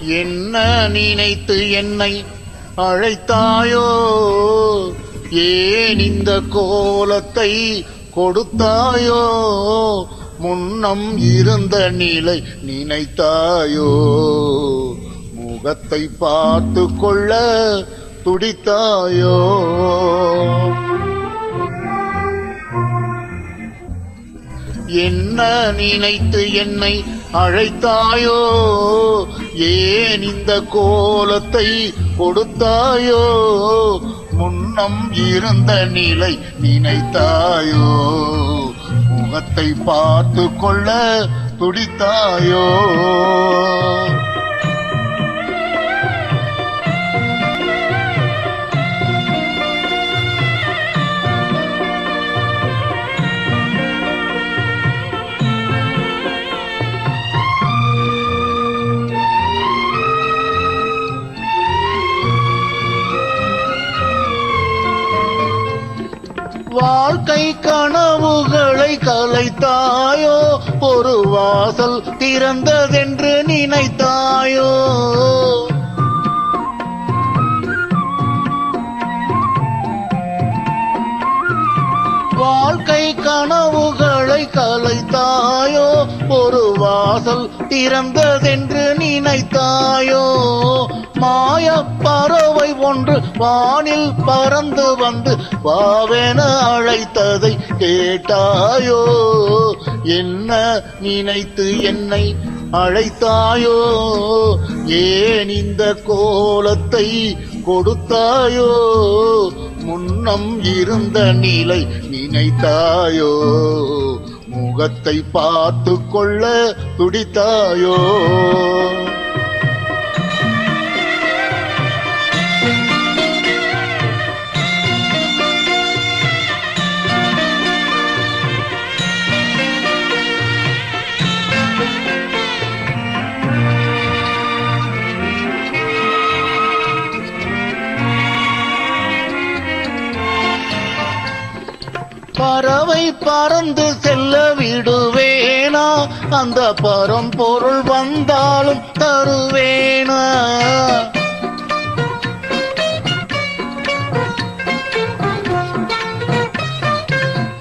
என்ன நினைத்து என்னை அழைத்தாயோ, ஏன் இந்த கோலத்தை கொடுத்தாயோ, முன்னம் இருந்த நிலை நினைத்தாயோ, முகத்தை பார்த்து கொள்ள துடித்தாயோ. என்ன நினைத்து என்னை அழைத்தாயோ, ஏன் இந்த கோலத்தை கொடுத்தாயோ, முன்னம் இருந்த நிலை நினைத்தாயோ, முகத்தை பார்த்து கொள்ள துடித்தாயோ. வாழ்க்கை கனவுகளை கலைத்தாயோ, ஒரு வாசல் திறந்ததென்று நினைத்தாயோ. வாழ்க்கை கனவுகளை கலைத்தாயோ, ஒரு வாசல் திறந்ததென்று நினைத்தாயோ. மாய பறவை ஒன்று வானில் பறந்து வந்து வாவென அழைத்ததை கேட்டாயோ, என்ன நினைத்து என்னை அழைத்தாயோ, ஏன் இந்த கோலத்தை கொடுத்தாயோ, முன்னம் இருந்த நிலை நினைத்தாயோ, முகத்தை பார்த்து கொள்ள துடித்தாயோ. பறவை பறந்து செல்ல விடுவேனா, அந்த பரம்பொருள் வந்தாலும் தருவேனா.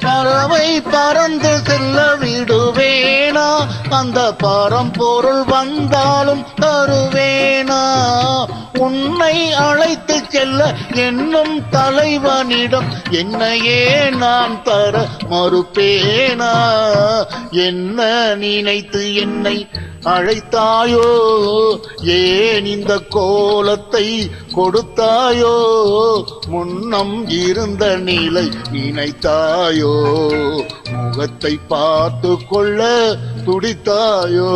பறவை பறந்து செல்ல விடுவேனா, அந்த பரம்பொருள் வந்தாலும் தருவேனா. உன்னை அழைத்து செல்ல என்னும் தலைவனிடம் என்னையே நான் தர மறுப்பேனா. என்ன நினைத்து என்னை அழைத்தாயோ, ஏன் இந்த கோலத்தை கொடுத்தாயோ, முன்னம் இருந்த நிலை நினைத்தாயோ, முகத்தை பார்த்து கொள்ள துடித்தாயோ.